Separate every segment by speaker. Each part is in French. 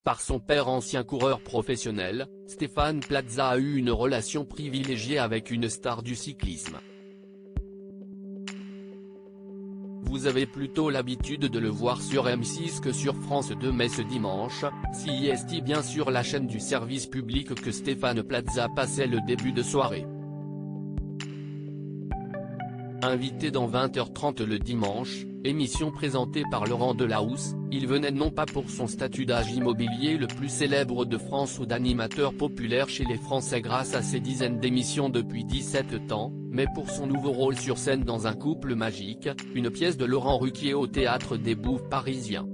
Speaker 1: Par son père ancien coureur professionnel, Stéphane Plaza a eu une relation privilégiée avec une star du cyclisme. Vous avez plutôt l'habitude de le voir sur M6 que sur France 2, mais ce dimanche, c'est bien sûr la chaîne du service public que Stéphane Plaza passait le début de soirée. Invité dans 20h30 le dimanche, émission présentée par Laurent Delahousse, il venait non pas pour son statut d'âge immobilier le plus célèbre de France ou d'animateur populaire chez les Français grâce à ses dizaines d'émissions depuis 17 ans, mais pour son nouveau rôle sur scène dans Un couple magique, une pièce de Laurent Ruquier au Théâtre des Bouffes parisien.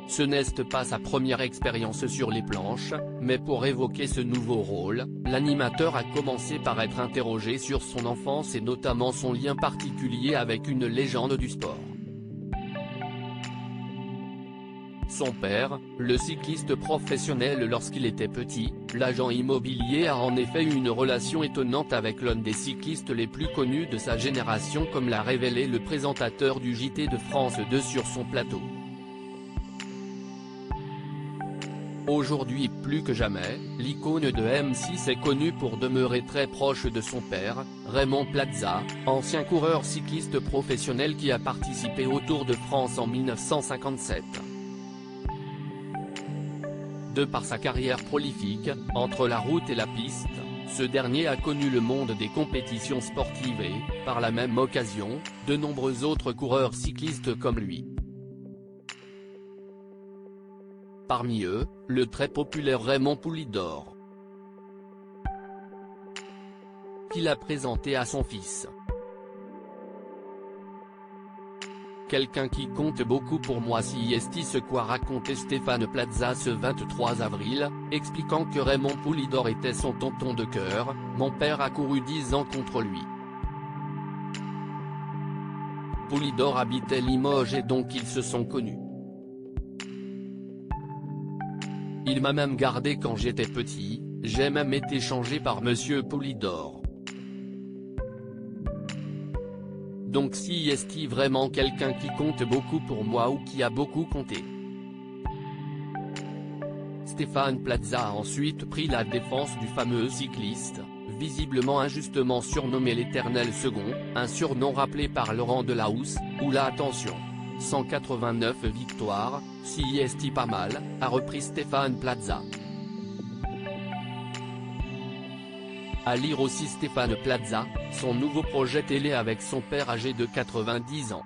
Speaker 1: Ce n'est pas sa première expérience sur les planches, mais pour évoquer ce nouveau rôle, l'animateur a commencé par être interrogé sur son enfance et notamment son lien particulier avec une légende du sport. Son père, le cycliste professionnel lorsqu'il était petit, l'agent immobilier a en effet eu une relation étonnante avec l'un des cyclistes les plus connus de sa génération, comme l'a révélé le présentateur du JT de France 2 sur son plateau. Aujourd'hui plus que jamais, l'icône de M6 est connue pour demeurer très proche de son père, Raymond Plaza, ancien coureur cycliste professionnel qui a participé au Tour de France en 1957. De par sa carrière prolifique, entre la route et la piste, ce dernier a connu le monde des compétitions sportives et, par la même occasion, de nombreux autres coureurs cyclistes comme lui. Parmi eux, le très populaire Raymond Poulidor, qu'il a présenté à son fils. Quelqu'un qui compte beaucoup pour moi, c'est ce qu'a raconté Stéphane Plaza ce 23 avril, expliquant que Raymond Poulidor était son tonton de cœur. Mon père a couru 10 ans contre lui. Poulidor habitait Limoges et donc ils se sont connus. Il m'a même gardé quand j'étais petit, j'ai même été changé par Monsieur Poulidor. Donc c'est vraiment quelqu'un qui compte beaucoup pour moi ou qui a beaucoup compté. Stéphane Plaza a ensuite pris la défense du fameux cycliste, visiblement injustement surnommé l'Éternel Second, un surnom rappelé par Laurent Delahousse, où la attention. 189 victoires, c'est pas mal, a repris Stéphane Plaza. À lire aussi Stéphane Plaza, son nouveau projet télé avec son père âgé de 90 ans.